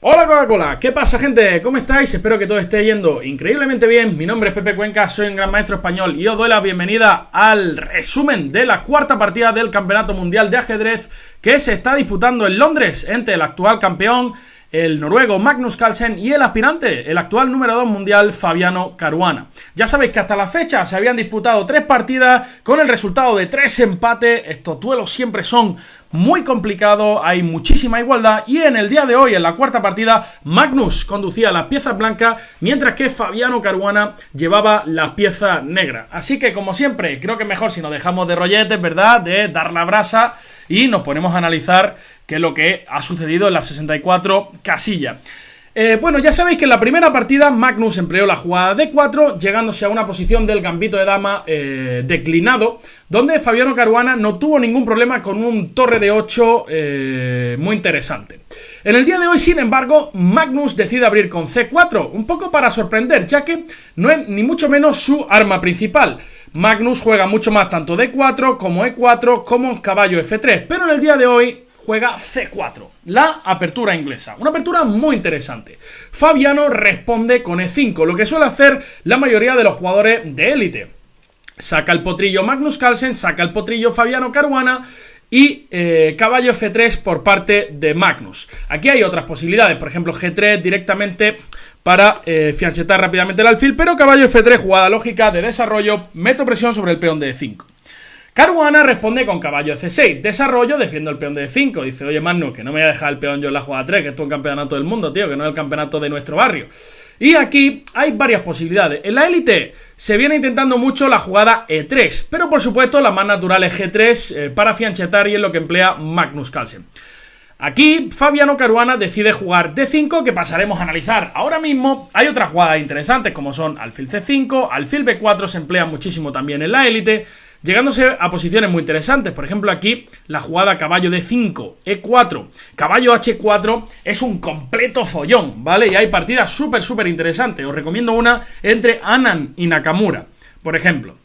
Hola Coca-Cola, ¿qué pasa gente? ¿Cómo estáis? Espero que todo esté yendo increíblemente bien. Mi nombre es Pepe Cuenca, soy un gran maestro español y os doy la bienvenida al resumen de la cuarta partida del Campeonato Mundial de Ajedrez que se está disputando en Londres entre el actual campeón, el noruego Magnus Carlsen, y el aspirante, el actual número 2 mundial, Fabiano Caruana. Ya sabéis que hasta la fecha se habían disputado 3 partidas con el resultado de 3 empates. Estos duelos siempre son muy complicados, hay muchísima igualdad y en el día de hoy, en la cuarta partida, Magnus conducía las piezas blancas mientras que Fabiano Caruana llevaba las piezas negras. Así que, como siempre, creo que es mejor si nos dejamos de rolletes, ¿verdad? De dar la brasa y nos ponemos a analizar qué es lo que ha sucedido en las 64 casillas. Bueno, ya sabéis que en la primera partida Magnus empleó la jugada D4, llegándose a una posición del gambito de dama declinado, donde Fabiano Caruana no tuvo ningún problema con un torre de 8 muy interesante. En el día de hoy, sin embargo, Magnus decide abrir con C4, un poco para sorprender, ya que no es ni mucho menos su arma principal. Magnus juega mucho más tanto D4 como E4 como caballo F3, pero en el día de hoy juega C4, la apertura inglesa, una apertura muy interesante. Fabiano responde con E5, lo que suele hacer la mayoría de los jugadores de élite. Saca el potrillo Magnus Carlsen, saca el potrillo Fabiano Caruana y caballo F3 por parte de Magnus. Aquí hay otras posibilidades, por ejemplo G3 directamente para fianchetar rápidamente el alfil, pero caballo F3, jugada lógica de desarrollo, meto presión sobre el peón de E5. Caruana responde con caballo C6, desarrollo, defiendo el peón de E5. Dice, oye Magnus, que no me voy a dejar el peón yo en la jugada 3, que esto es un campeonato del mundo, tío, que no es el campeonato de nuestro barrio. Y aquí hay varias posibilidades. En la élite se viene intentando mucho la jugada E3, pero por supuesto la más natural es G3 para fianchetar, y es lo que emplea Magnus Carlsen. Aquí Fabiano Caruana decide jugar D5, que pasaremos a analizar ahora mismo. Hay otras jugadas interesantes como son alfil C5, alfil B4 se emplea muchísimo también en la élite, llegándose a posiciones muy interesantes. Por ejemplo aquí la jugada caballo D5, E4, caballo H4 es un completo follón, ¿vale? Y hay partidas súper interesantes. Os recomiendo una entre Anand y Nakamura, por ejemplo.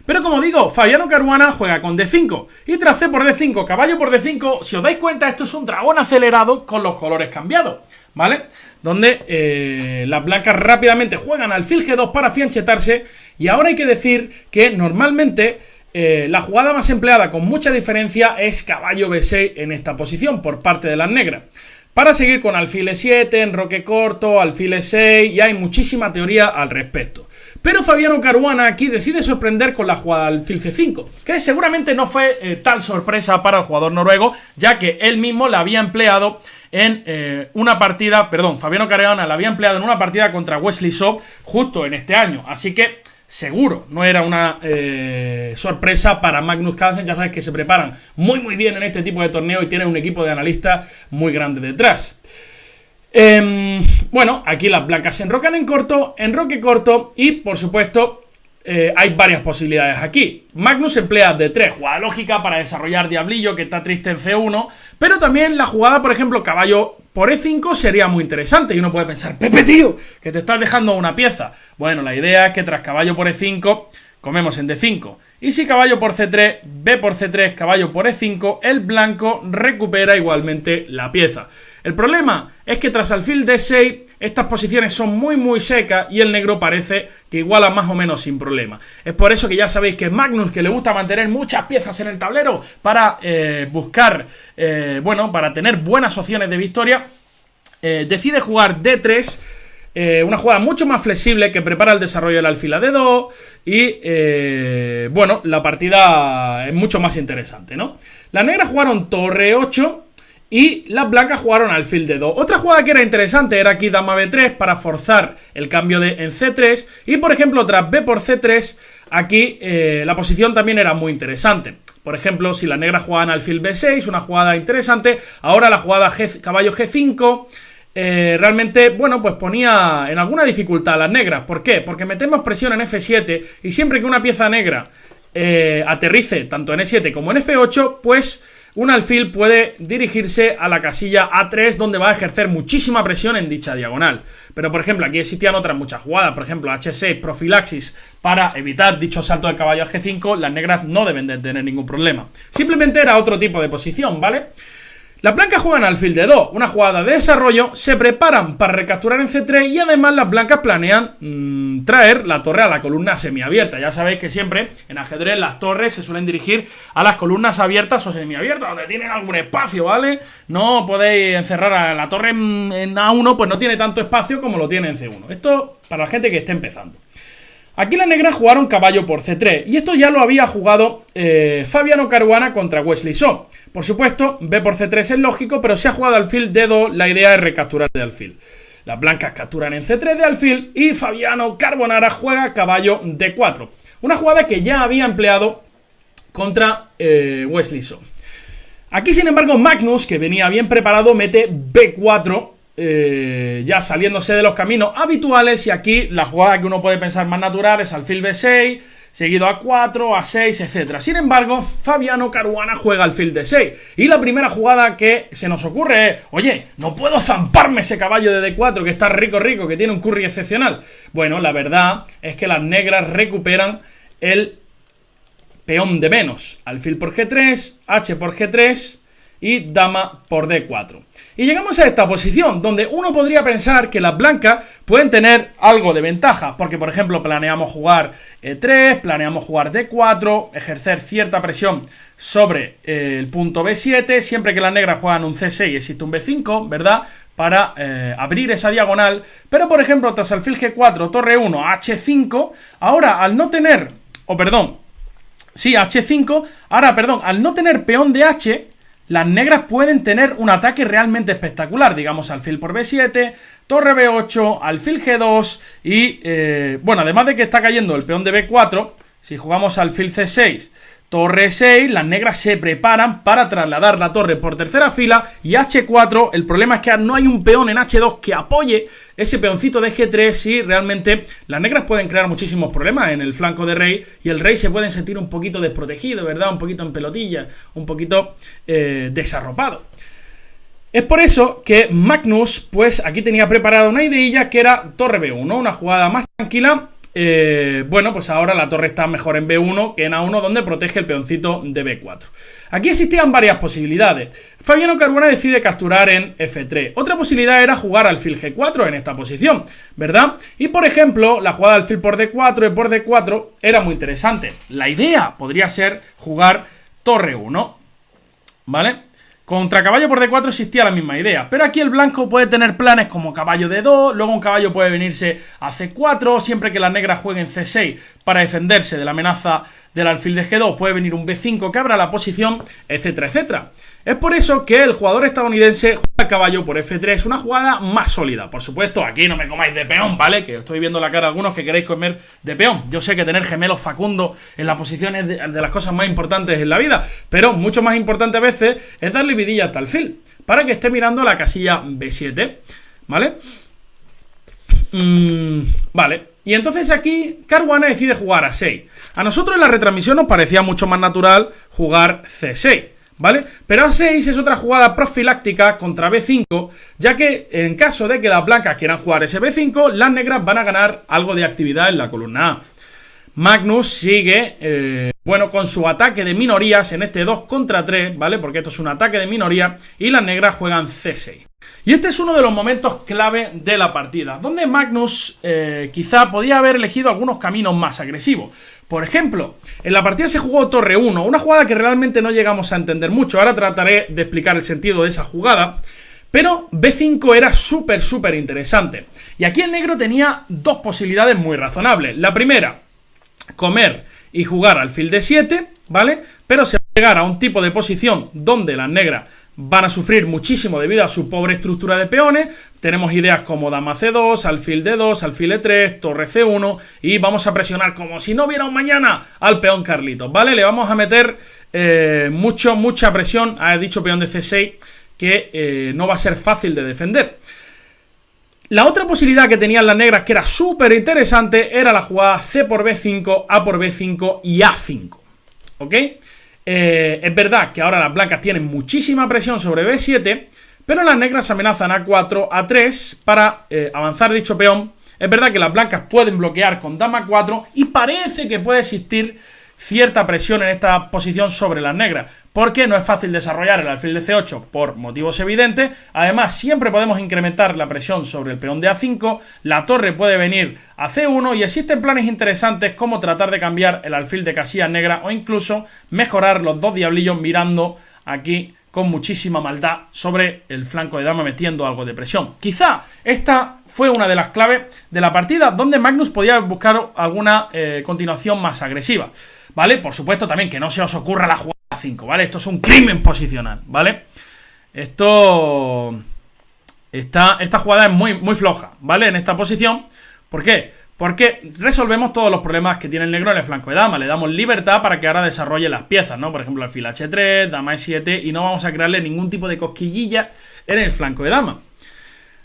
Pero como digo, Fabiano Caruana juega con D5 y tras C por D5, caballo por D5, si os dais cuenta, esto es un dragón acelerado con los colores cambiados, ¿vale? Donde las blancas rápidamente juegan alfil G2 para fianchetarse. Y ahora hay que decir que normalmente la jugada más empleada con mucha diferencia es caballo B6 en esta posición por parte de las negras, para seguir con alfil E7, enroque corto, alfil E6, y hay muchísima teoría al respecto. Pero Fabiano Caruana aquí decide sorprender con la jugada alfil C5, que seguramente no fue tal sorpresa para el jugador noruego, ya que él mismo la había empleado en una partida, Fabiano Caruana la había empleado en una partida contra Wesley So justo en este año, así que seguro no era una sorpresa para Magnus Carlsen. Ya sabes que se preparan muy bien en este tipo de torneo y tienen un equipo de analistas muy grande detrás. Bueno, aquí las blancas se enrocan en corto, enroque corto, y por supuesto hay varias posibilidades aquí. Magnus emplea D3, jugada lógica para desarrollar diablillo, que está triste en C1, pero también la jugada, por ejemplo, caballo por E5 sería muy interesante. Y uno puede pensar, Pepe, tío, que te estás dejando una pieza. Bueno, la idea es que tras caballo por E5 comemos en D5, y si caballo por C3, B por C3, caballo por E5, el blanco recupera igualmente la pieza. El problema es que tras alfil D6 estas posiciones son muy secas y el negro parece que iguala más o menos sin problema. Es por eso que ya sabéis que Magnus, que le gusta mantener muchas piezas en el tablero para buscar, para tener buenas opciones de victoria, decide jugar D3, una jugada mucho más flexible que prepara el desarrollo del alfil a D2 y, la partida es mucho más interesante, ¿no? Las negras jugaron torre 8 y las blancas jugaron alfil D2. Otra jugada que era interesante era aquí dama B3 para forzar el cambio en C3. Y por ejemplo tras B por C3, aquí la posición también era muy interesante. Por ejemplo, si las negras jugaban alfil B6, una jugada interesante. Ahora la jugada caballo G5 realmente, pues ponía en alguna dificultad a las negras. ¿Por qué? Porque metemos presión en F7 y siempre que una pieza negra aterrice tanto en E7 como en F8, pues un alfil puede dirigirse a la casilla A3, donde va a ejercer muchísima presión en dicha diagonal. Pero por ejemplo aquí existían otras muchas jugadas, por ejemplo H6, profilaxis para evitar dicho salto del caballo a G5. Las negras no deben de tener ningún problema, simplemente era otro tipo de posición, ¿vale? Las blancas juegan alfil de 2, una jugada de desarrollo, se preparan para recapturar en C3 y además las blancas planean traer la torre a la columna semiabierta. Ya sabéis que siempre en ajedrez las torres se suelen dirigir a las columnas abiertas o semiabiertas, donde tienen algún espacio, ¿vale? No podéis encerrar a la torre en A1, pues no tiene tanto espacio como lo tiene en C1. Esto para la gente que esté empezando. Aquí las negras jugaron caballo por C3 y esto ya lo había jugado Fabiano Caruana contra Wesley So. Por supuesto, B por C3 es lógico, pero si ha jugado alfil D2, la idea es recapturar de alfil. Las blancas capturan en C3 de alfil y Fabiano Carbonara juega caballo D4. Una jugada que ya había empleado contra Wesley So. Aquí, sin embargo, Magnus, que venía bien preparado, mete B4. Ya saliéndose de los caminos habituales, y aquí la jugada que uno puede pensar más natural es alfil B6, seguido A4, A6, etc. Sin embargo, Fabiano Caruana juega alfil D6, y la primera jugada que se nos ocurre es: oye, no puedo zamparme ese caballo de D4 que está rico, que tiene un curry excepcional. Bueno, la verdad es que las negras recuperan el peón de menos, alfil por G3, H por G3 y dama por D4. Y llegamos a esta posición, donde uno podría pensar que las blancas pueden tener algo de ventaja, porque por ejemplo planeamos jugar E3, planeamos jugar D4, ejercer cierta presión sobre el punto B7, siempre que las negras juegan un C6 existe un B5, ¿verdad?, para abrir esa diagonal. Pero por ejemplo tras alfil G4, torre 1, H5, ahora al no tener, H5, ahora perdón, al no tener peón de H, las negras pueden tener un ataque realmente espectacular, digamos alfil por B7, torre B8, alfil G2 y, bueno, además de que está cayendo el peón de B4, si jugamos alfil C6, torre 6, las negras se preparan para trasladar la torre por tercera fila y H4, el problema es que no hay un peón en H2 que apoye ese peoncito de G3 y realmente las negras pueden crear muchísimos problemas en el flanco de rey y el rey se puede sentir un poquito desprotegido, ¿verdad? Un poquito en pelotilla, un poquito desarropado. Es por eso que Magnus, pues aquí tenía preparada una ideilla que era torre B1, una jugada más tranquila. Bueno, pues ahora la torre está mejor en B1 que en A1, donde protege el peoncito de B4. Aquí existían varias posibilidades. Fabiano Caruana decide capturar en F3. Otra posibilidad era jugar alfil G4 en esta posición, ¿verdad? Y por ejemplo, la jugada alfil por D4 y por D4 era muy interesante. La idea podría ser jugar torre 1, ¿vale? Contra caballo por D4 existía la misma idea, pero aquí el blanco puede tener planes como caballo D2, luego un caballo puede venirse a C4, siempre que las negras jueguen C6 para defenderse de la amenaza del alfil de G2, puede venir un B5 que abra la posición, etcétera, etcétera. Es por eso que el jugador estadounidense juega caballo por F3, una jugada más sólida. Por supuesto, aquí no me comáis de peón, ¿vale? Que estoy viendo la cara a algunos que queréis comer de peón. Yo sé que tener gemelos Facundo en las posiciones de las cosas más importantes en la vida, pero mucho más importante a veces es darle vidilla hasta alfil, para que esté mirando la casilla B7, ¿vale? Vale, y entonces aquí Caruana decide jugar a 6. A nosotros en la retransmisión nos parecía mucho más natural jugar C6, ¿vale? Pero A6 es otra jugada profiláctica contra B5, ya que en caso de que las blancas quieran jugar ese B5, las negras van a ganar algo de actividad en la columna A. Magnus sigue, bueno, con su ataque de minorías en este 2 contra 3, ¿vale? Porque esto es un ataque de minoría y las negras juegan C6. Y este es uno de los momentos clave de la partida, donde Magnus quizá podía haber elegido algunos caminos más agresivos. Por ejemplo, en la partida se jugó torre 1, una jugada que realmente no llegamos a entender mucho. Ahora trataré de explicar el sentido de esa jugada. Pero B5 era súper interesante. Y aquí el negro tenía dos posibilidades muy razonables. La primera, comer y jugar alfil D7, ¿vale? Pero se va a llegar a un tipo de posición donde las negras van a sufrir muchísimo debido a su pobre estructura de peones. Tenemos ideas como dama C2, alfil D2, alfil E3, torre C1 y vamos a presionar como si no hubiera un mañana al peón Carlitos, ¿vale? Le vamos a meter mucha presión a dicho peón de C6 que no va a ser fácil de defender. La otra posibilidad que tenían las negras, que era súper interesante, era la jugada C por B5, A por B5 y A5, ¿ok? Es verdad que ahora las blancas tienen muchísima presión sobre B7, pero las negras amenazan A4, A3 para avanzar dicho peón. Es verdad que las blancas pueden bloquear con dama 4 y parece que puede existir cierta presión en esta posición sobre las negras, porque no es fácil desarrollar el alfil de C8 por motivos evidentes. Además, siempre podemos incrementar la presión sobre el peón de A5, la torre puede venir a C1 y existen planes interesantes como tratar de cambiar el alfil de casillas negras o incluso mejorar los dos diablillos mirando aquí con muchísima maldad sobre el flanco de dama, metiendo algo de presión. Quizá esta fue una de las claves de la partida donde Magnus podía buscar alguna continuación más agresiva, ¿vale? Por supuesto también que no se os ocurra la jugada 5, ¿vale? Esto es un crimen posicional, ¿vale? Esta jugada es muy floja, ¿vale? En esta posición. ¿Por qué? Porque resolvemos todos los problemas que tiene el negro en el flanco de dama. Le damos libertad para que ahora desarrolle las piezas, ¿no? Por ejemplo, alfil H3, dama E7, y no vamos a crearle ningún tipo de cosquillilla en el flanco de dama.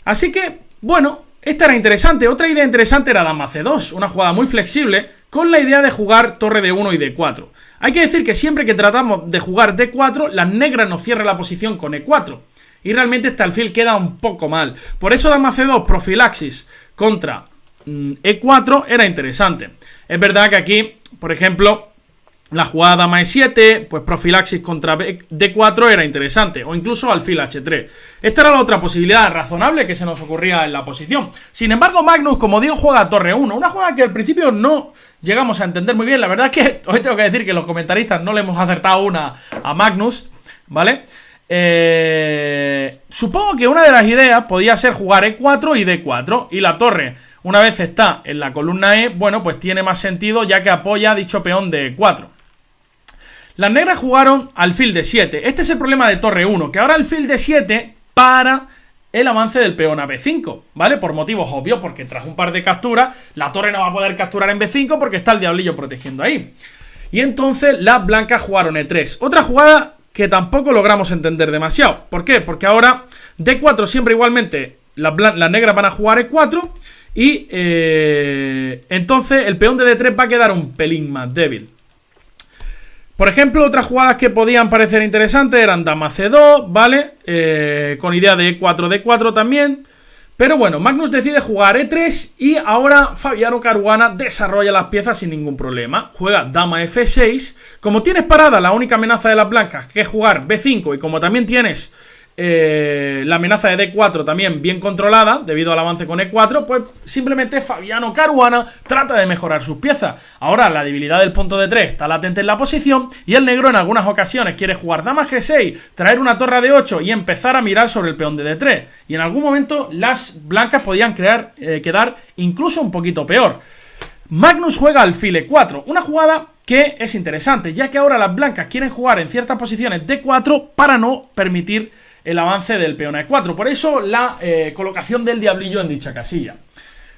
Así que, bueno, esta era interesante. Otra idea interesante era dama C2, una jugada muy flexible con la idea de jugar torre D1 y D4. Hay que decir que siempre que tratamos de jugar D4, las negras nos cierran la posición con E4. Y realmente este alfil queda un poco mal. Por eso dama C2, profilaxis contra E4 era interesante. Es verdad que aquí, por ejemplo, la jugada dama E7, pues profilaxis contra D4 era interesante, o incluso alfil H3. Esta era la otra posibilidad razonable que se nos ocurría en la posición. Sin embargo, Magnus, como digo, juega torre 1, una jugada que al principio no llegamos a entender muy bien. La verdad es que hoy tengo que decir que los comentaristas no le hemos acertado una a Magnus, ¿vale? Supongo que una de las ideas podía ser jugar E4 y D4, y la torre, una vez está en la columna E, bueno, pues tiene más sentido ya que apoya dicho peón de E4. Las negras jugaron alfil D7. Este es el problema de torre 1, que ahora alfil D7 para el avance del peón a B5, ¿vale? Por motivos obvios, porque tras un par de capturas, la torre no va a poder capturar en B5 porque está el diablillo protegiendo ahí. Y entonces las blancas jugaron E3. Otra jugada que tampoco logramos entender demasiado. ¿Por qué? Porque ahora D4 siempre igualmente las negras van a jugar E4 y entonces el peón de D3 va a quedar un pelín más débil. Por ejemplo, otras jugadas que podían parecer interesantes eran dama C2, ¿vale? Con idea de E4, D4 también. Pero bueno, Magnus decide jugar E3 y ahora Fabiano Caruana desarrolla las piezas sin ningún problema. Juega dama F6. Como tienes parada la única amenaza de las blancas, que es jugar B5, y como también tienes la amenaza de D4 también bien controlada debido al avance con E4, pues simplemente Fabiano Caruana trata de mejorar sus piezas. Ahora la debilidad del punto D3 está latente en la posición y el negro en algunas ocasiones quiere jugar dama G6, traer una torre a D8 y empezar a mirar sobre el peón de D3, y en algún momento las blancas podían quedar incluso un poquito peor. Magnus juega alfil E4, una jugada que es interesante, ya que ahora las blancas quieren jugar en ciertas posiciones D4 para no permitir el avance del peón a E4. Por eso la colocación del diablillo en dicha casilla.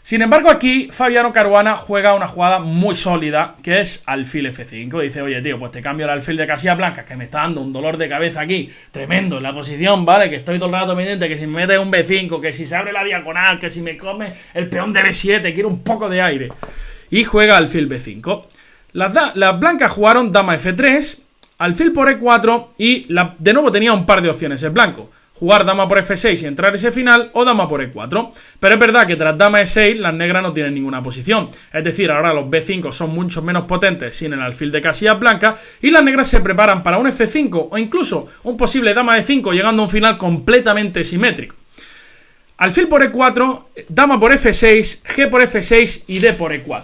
Sin embargo, aquí Fabiano Caruana juega una jugada muy sólida, que es alfil F5. Dice, oye, tío, pues te cambio el alfil de casillas blancas, que me está dando un dolor de cabeza aquí tremendo en la posición, ¿vale? Que estoy todo el rato pendiente, que si me mete un B5, que si se abre la diagonal, que si me come el peón de B7, quiero un poco de aire. Y juega alfil B5. Las blancas jugaron dama F3, alfil por E4 y de nuevo tenía un par de opciones el blanco. Jugar dama por F6 y entrar ese final, o dama por E4. Pero es verdad que tras dama E6 las negras no tienen ninguna posición. Es decir, ahora los B5 son mucho menos potentes sin el alfil de casillas blancas, y las negras se preparan para un F5 o incluso un posible dama E5, llegando a un final completamente simétrico. Alfil por E4, dama por F6, G por F6 y D por E4.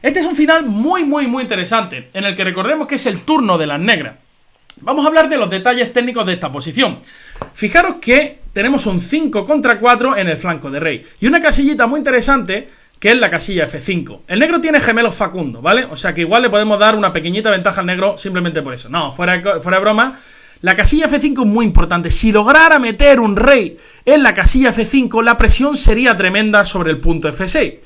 Este es un final muy interesante, en el que recordemos que es el turno de las negras. Vamos a hablar de los detalles técnicos de esta posición. Fijaros que tenemos un 5 contra 4 en el flanco de rey, y una casillita muy interesante que es la casilla F5. El negro tiene gemelos Facundo, ¿vale? O sea que igual le podemos dar una pequeñita ventaja al negro simplemente por eso. No, fuera de broma. La casilla F5 es muy importante. Si lograra meter un rey en la casilla F5, la presión sería tremenda sobre el punto F6.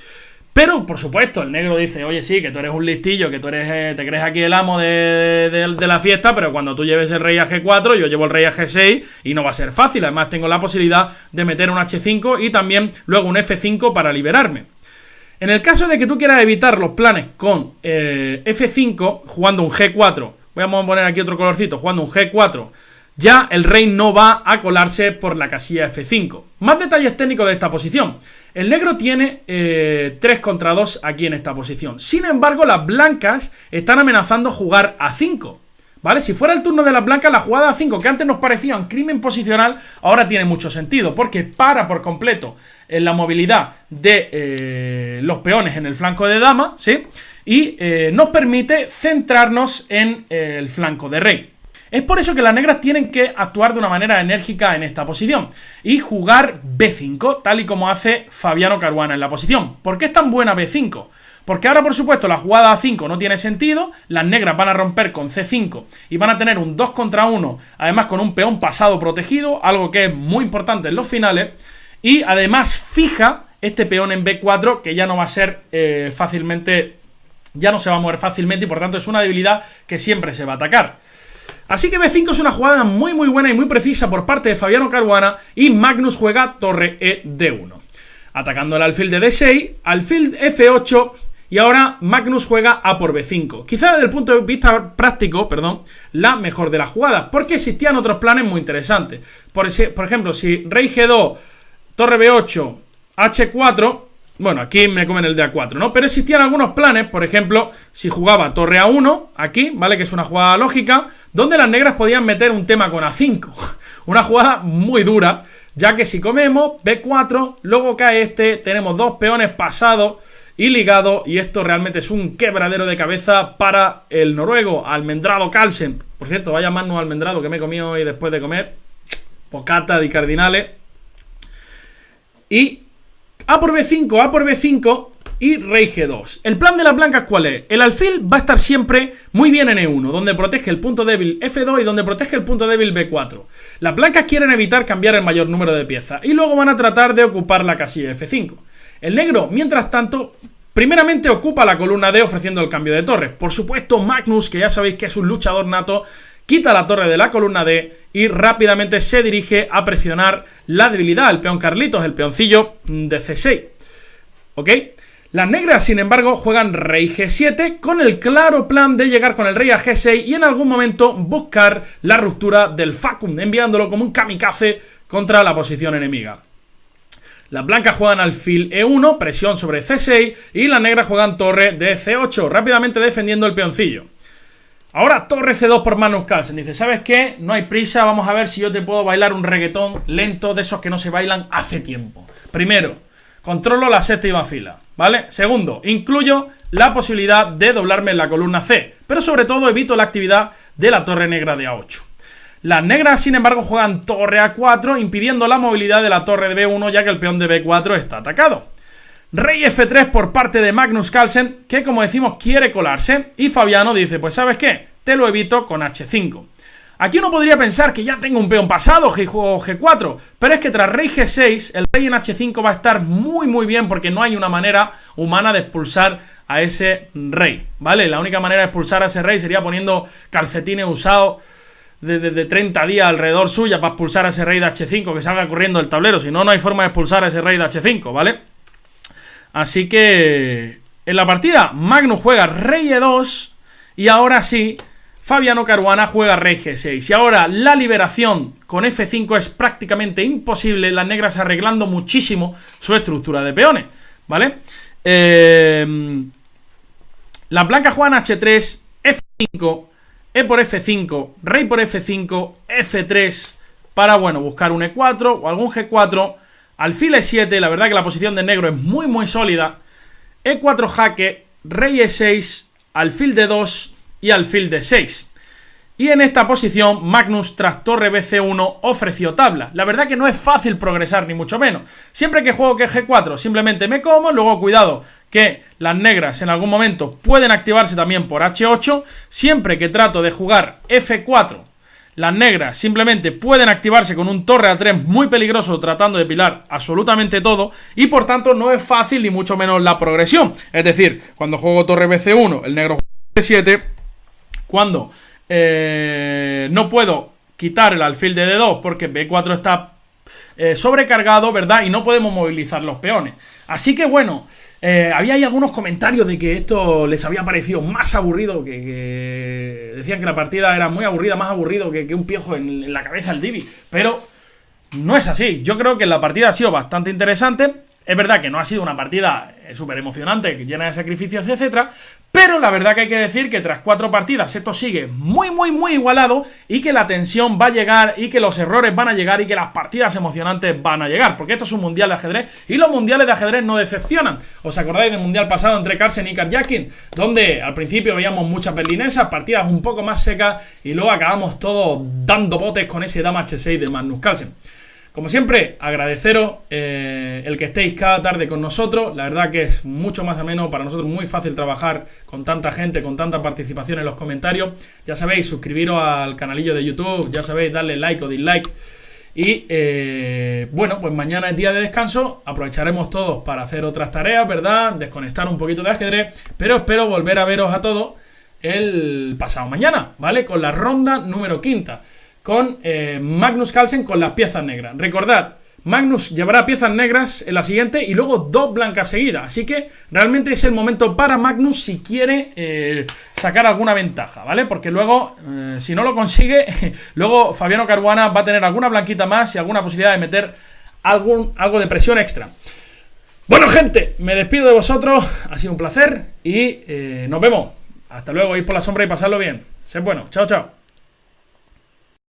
Pero, por supuesto, el negro dice, oye, sí, que tú eres un listillo, que tú eres, te crees aquí el amo de la fiesta, pero cuando tú lleves el rey a G4, yo llevo el rey a G6 y no va a ser fácil. Además, tengo la posibilidad de meter un H5 y también luego un F5 para liberarme. En el caso de que tú quieras evitar los planes con F5, jugando un G4, vamos a poner aquí otro colorcito, jugando un G4, ya el rey no va a colarse por la casilla F5. Más detalles técnicos de esta posición. El negro tiene 3 contra 2 aquí en esta posición. Sin embargo, las blancas están amenazando jugar A5. ¿Vale? Si fuera el turno de las blancas, la jugada A5, que antes nos parecía un crimen posicional, ahora tiene mucho sentido, porque para por completo la movilidad de los peones en el flanco de dama, ¿sí? Y nos permite centrarnos en el flanco de rey. Es por eso que las negras tienen que actuar de una manera enérgica en esta posición y jugar B5, tal y como hace Fabiano Caruana en la posición. ¿Por qué es tan buena B5? Porque ahora, por supuesto, la jugada A5 no tiene sentido, las negras van a romper con C5 y van a tener un 2 contra 1, además con un peón pasado protegido, algo que es muy importante en los finales, y además fija este peón en B4, que ya no va a ser fácilmente, ya no se va a mover fácilmente y por tanto es una debilidad que siempre se va a atacar. Así que B5 es una jugada muy buena y muy precisa por parte de Fabiano Caruana y Magnus juega torre E D1. Atacando el alfil de D6, alfil F8 y ahora Magnus juega A por B5. Quizá desde el punto de vista práctico, la mejor de las jugadas, porque existían otros planes muy interesantes. Por ejemplo, si rey G2, torre B8, H4... Bueno, aquí me comen el de A4, ¿no? Pero existían algunos planes, por ejemplo, si jugaba torre A1, aquí, ¿vale? Que es una jugada lógica, donde las negras podían meter un tema con A5. Una jugada muy dura, ya que si comemos B4, luego cae tenemos dos peones pasados y ligados, y esto realmente es un quebradero de cabeza para el noruego Almendrado Carlsen. Por cierto, vaya Magnus Almendrado que me he comido hoy después de comer. Bocata di cardinales. Y A por B5, A por B5 y rey G2. El plan de las blancas, ¿cuál es? El alfil va a estar siempre muy bien en E1, donde protege el punto débil F2 y donde protege el punto débil B4. Las blancas quieren evitar cambiar el mayor número de piezas y luego van a tratar de ocupar la casilla F5. El negro, mientras tanto, primeramente ocupa la columna D ofreciendo el cambio de torre. Por supuesto, Magnus, que ya sabéis que es un luchador nato, quita la torre de la columna D y rápidamente se dirige a presionar la debilidad, el peón Carlitos, el peoncillo de C6. ¿Ok? Las negras, sin embargo, juegan rey G7 con el claro plan de llegar con el rey a G6 y en algún momento buscar la ruptura del Facum, enviándolo como un kamikaze contra la posición enemiga. Las blancas juegan alfil E1, presión sobre C6 y las negras juegan torre de C8, rápidamente defendiendo el peoncillo. Ahora torre C2 por Magnus Carlsen. Dice, ¿sabes qué? No hay prisa, vamos a ver si yo te puedo bailar un reggaetón lento de esos que no se bailan hace tiempo. Primero, controlo la séptima fila, ¿vale? Segundo, incluyo la posibilidad de doblarme en la columna C, pero sobre todo evito la actividad de la torre negra de A8. Las negras, sin embargo, juegan torre A4, impidiendo la movilidad de la torre de B1, ya que el peón de B4 está atacado. Rey F3 por parte de Magnus Carlsen, que como decimos quiere colarse, y Fabiano dice, pues ¿sabes qué? Te lo evito con H5. Aquí uno podría pensar que ya tengo un peón pasado, juego G4, pero es que tras rey G6, el rey en H5 va a estar muy bien porque no hay una manera humana de expulsar a ese rey, ¿vale? La única manera de expulsar a ese rey sería poniendo calcetines usados de 30 días alrededor suya para expulsar a ese rey de H5, que salga corriendo del tablero, si no, no hay forma de expulsar a ese rey de H5, ¿vale? Así que en la partida Magnus juega rey E2 y ahora sí Fabiano Caruana juega rey G6. Y ahora la liberación con F5 es prácticamente imposible, las negras arreglando muchísimo su estructura de peones, ¿vale? Las blancas juegan H3, F5, E por F5, rey por F5, F3 para, bueno, buscar un E4 o algún G4. Alfil E7, la verdad que la posición de negro es muy sólida. E4 jaque, rey E6, alfil D2 y alfil D6. Y en esta posición, Magnus tras torre BC1 ofreció tabla. La verdad que no es fácil progresar, ni mucho menos. Siempre que juego que G4, simplemente me como. Luego, cuidado, que las negras en algún momento pueden activarse también por H8. Siempre que trato de jugar F4, las negras simplemente pueden activarse con un torre A3 muy peligroso, tratando de pilar absolutamente todo. Y por tanto, no es fácil, ni mucho menos la progresión. Es decir, cuando juego torre BC1, el negro juega E7. Cuando no puedo quitar el alfil de D2 porque B4 está sobrecargado, ¿verdad? Y no podemos movilizar los peones. Así que bueno, había ahí algunos comentarios de que esto les había parecido más aburrido, que decían que la partida era muy aburrida, más aburrido que un piojo en la cabeza del Divi. Pero no es así. Yo creo que la partida ha sido bastante interesante. Es verdad que no ha sido una partida súper emocionante, llena de sacrificios, etcétera, pero la verdad que hay que decir que tras 4 partidas esto sigue muy igualado y que la tensión va a llegar y que los errores van a llegar y que las partidas emocionantes van a llegar, porque esto es un mundial de ajedrez y los mundiales de ajedrez no decepcionan. ¿Os acordáis del mundial pasado entre Carlsen y Karjakin? Donde al principio veíamos muchas berlinesas, partidas un poco más secas y luego acabamos todos dando botes con ese dama h6 de Magnus Carlsen. Como siempre, agradeceros el que estéis cada tarde con nosotros. La verdad que es mucho más ameno para nosotros, muy fácil trabajar con tanta gente, con tanta participación en los comentarios. Ya sabéis, suscribiros al canalillo de YouTube, ya sabéis, darle like o dislike. Y bueno, pues mañana es día de descanso, aprovecharemos todos para hacer otras tareas, ¿verdad? Desconectar un poquito de ajedrez, pero espero volver a veros a todos el pasado mañana, ¿vale? Con la ronda número 5. Con Magnus Carlsen con las piezas negras. Recordad, Magnus llevará piezas negras en la siguiente y luego 2 blancas seguidas. Así que realmente es el momento para Magnus si quiere sacar alguna ventaja, ¿vale? Porque luego, si no lo consigue, luego Fabiano Caruana va a tener alguna blanquita más y alguna posibilidad de meter algo de presión extra. Bueno, gente, me despido de vosotros. Ha sido un placer y nos vemos. Hasta luego, ir por la sombra y pasarlo bien. Sed bueno. Chao, chao.